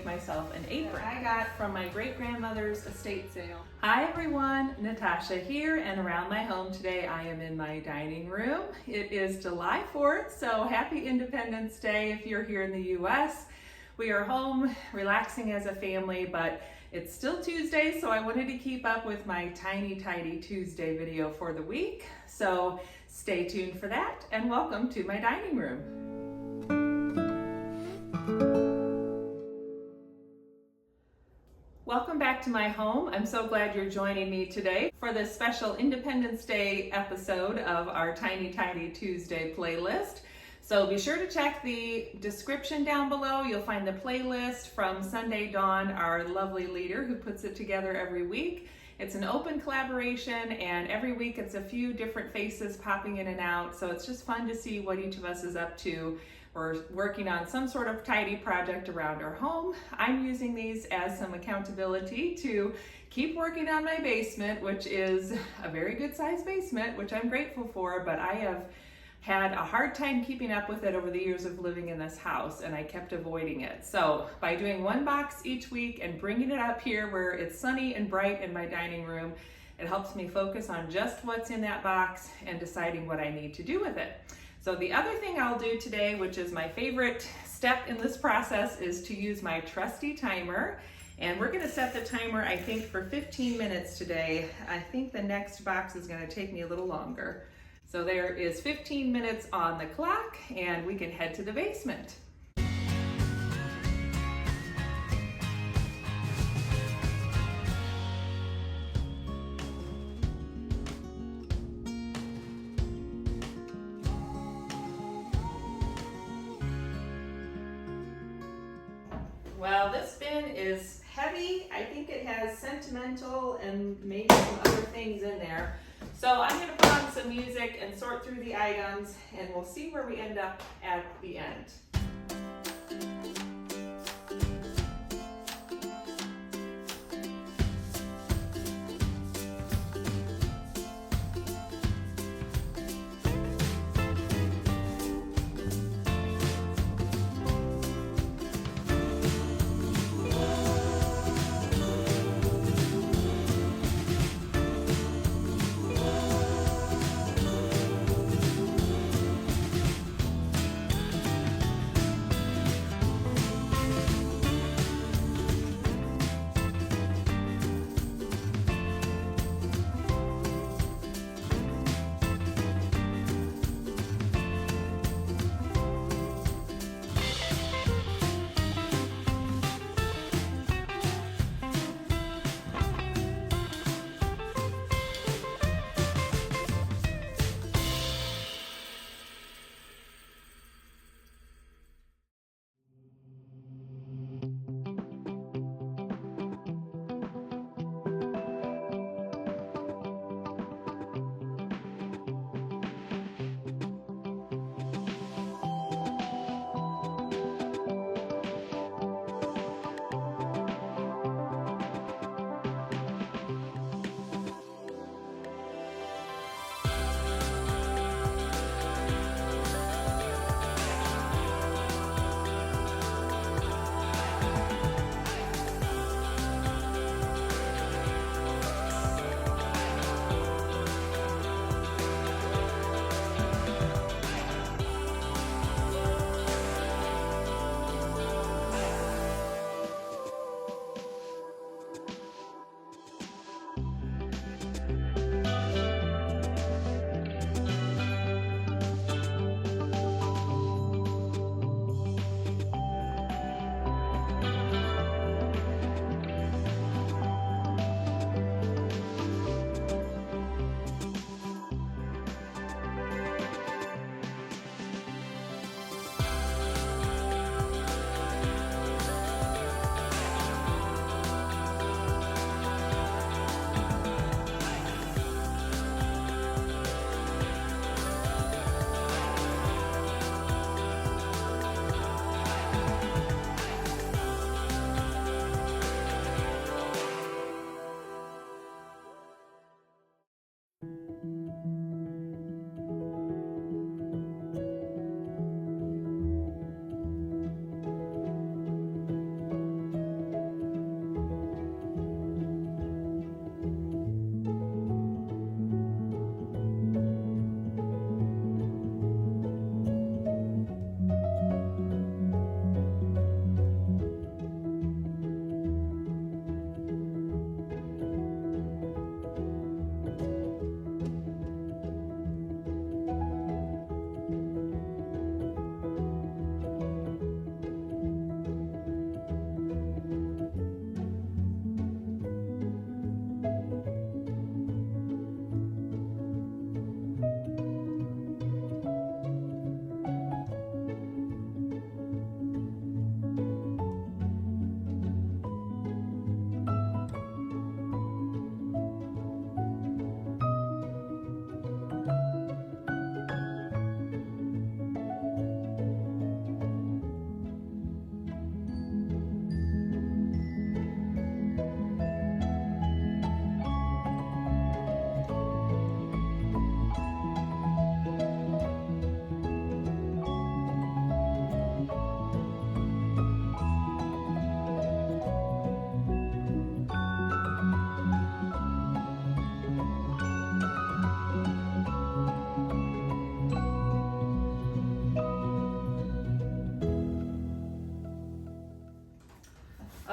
make myself an apron I got from my great-grandmother's estate sale. Hi everyone, Natasha here, and around my home today I am in my dining room. It is July 4th, so happy Independence Day if you're here in the US. We are home relaxing as a family, but it's still Tuesday, so I wanted to keep up with my Tiny Tidy Tuesday video for the week. So stay tuned for that, and welcome to my dining room. Welcome back to my home. I'm so glad you're joining me today for this special Independence Day episode of our Tiny Tidy Tuesday playlist. So be sure to check the description down below. You'll find the playlist from Sunday Dawn, our lovely leader who puts it together every week. It's an open collaboration, and every week it's a few different faces popping in and out. So it's just fun to see what each of us is up to. We're working on some sort of tidy project around our home. I'm using these as some accountability to keep working on my basement, which is a very good sized basement, which I'm grateful for, but I have had a hard time keeping up with it over the years of living in this house, and I kept avoiding it. So by doing one box each week and bringing it up here where it's sunny and bright in my dining room, it helps me focus on just what's in that box and deciding what I need to do with it. So the other thing I'll do today, which is my favorite step in this process, is to use my trusty timer. And we're gonna set the timer, I think, for 15 minutes today. I think the next box is gonna take me a little longer. So there is 15 minutes on the clock, and we can head to the basement. Well, this bin is heavy. I think it has sentimental and maybe some other things in there. So I'm going to put on some music and sort through the items, and we'll see where we end up at the end.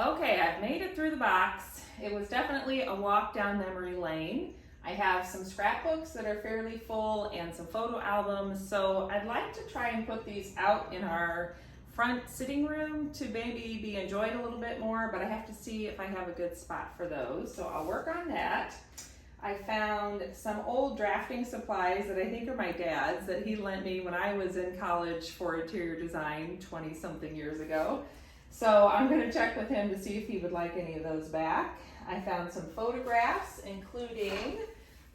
Okay, I've made it through the box. It was definitely a walk down memory lane. I have some scrapbooks that are fairly full and some photo albums, so I'd like to try and put these out in our front sitting room to maybe be enjoyed a little bit more, but I have to see if I have a good spot for those, so I'll work on that. I found some old drafting supplies that I think are my dad's that he lent me when I was in college for interior design 20-something years ago. So I'm going to check with him to see if he would like any of those back. I found some photographs, including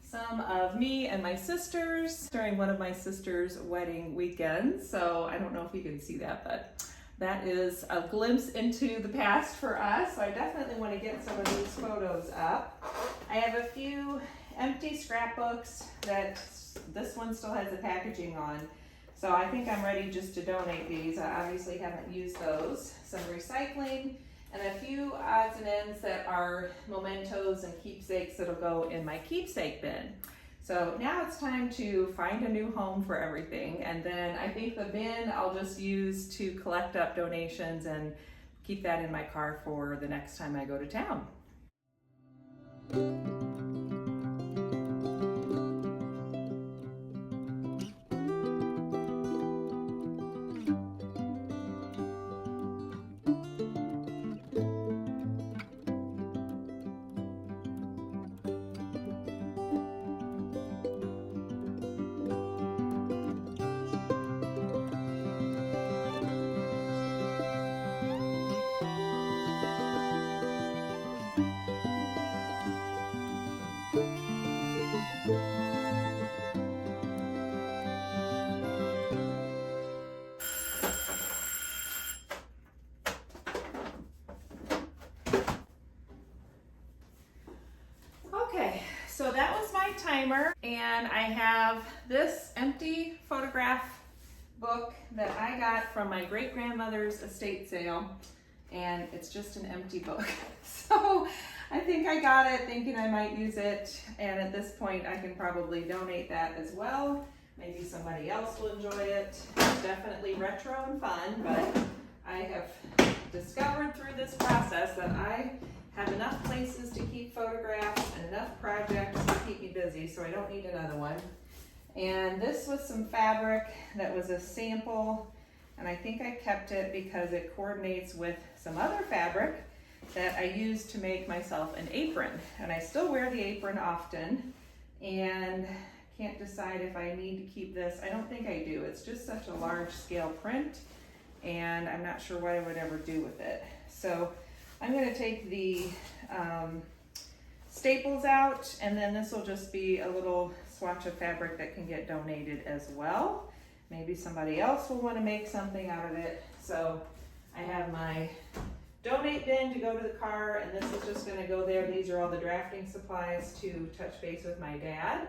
some of me and my sisters during one of my sister's wedding weekends. So I don't know if you can see that, but that is a glimpse into the past for us. So I definitely want to get some of these photos up. I have a few empty scrapbooks that this one still has the packaging on. So I think I'm ready just to donate these. I obviously haven't used those. Some recycling and a few odds and ends that are mementos and keepsakes that'll go in my keepsake bin. So now it's time to find a new home for everything. And then I think the bin I'll just use to collect up donations and keep that in my car for the next time I go to town. So that was my timer, and I have this empty photograph book that I got from my great-grandmother's estate sale, and it's just an empty book. So I think I got it thinking I might use it, and at this point I can probably donate that as well. Maybe somebody else will enjoy it. It's definitely retro and fun, but I have discovered through this process that I have enough places to keep photographs and enough projects to keep me busy, so I don't need another one. And this was some fabric that was a sample, and I think I kept it because it coordinates with some other fabric that I used to make myself an apron. And I still wear the apron often, and can't decide if I need to keep this. I don't think I do. It's just such a large scale print, and I'm not sure what I would ever do with it. So I'm going to take the staples out, and then this will just be a little swatch of fabric that can get donated as well. Maybe somebody else will want to make something out of it. So I have my donate bin to go to the car, and this is just going to go there. These are all the drafting supplies to touch base with my dad,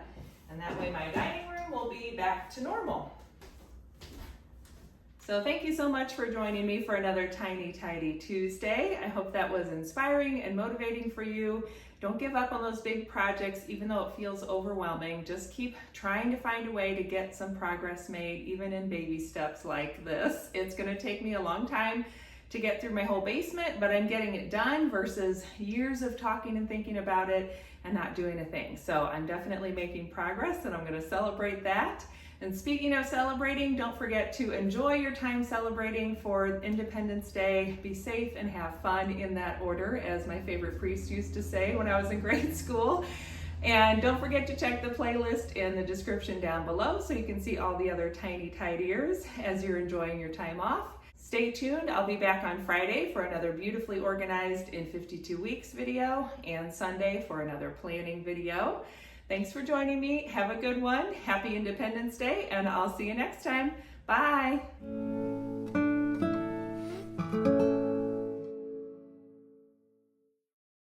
and that way my dining room will be back to normal. So thank you so much for joining me for another Tiny Tidy Tuesday. I hope that was inspiring and motivating for you. Don't give up on those big projects, even though it feels overwhelming. Just keep trying to find a way to get some progress made, even in baby steps like this. It's gonna take me a long time to get through my whole basement, but I'm getting it done versus years of talking and thinking about it and not doing a thing. So I'm definitely making progress, and I'm gonna celebrate that. And speaking of celebrating, don't forget to enjoy your time celebrating for Independence Day. Be safe and have fun in that order, as my favorite priest used to say when I was in grade school. And don't forget to check the playlist in the description down below so you can see all the other tiny tidiers as you're enjoying your time off. Stay tuned. I'll be back on Friday for another beautifully organized in 52 weeks video, and Sunday for another planning video. Thanks for joining me. Have a good one. Happy Independence Day, and I'll see you next time. Bye.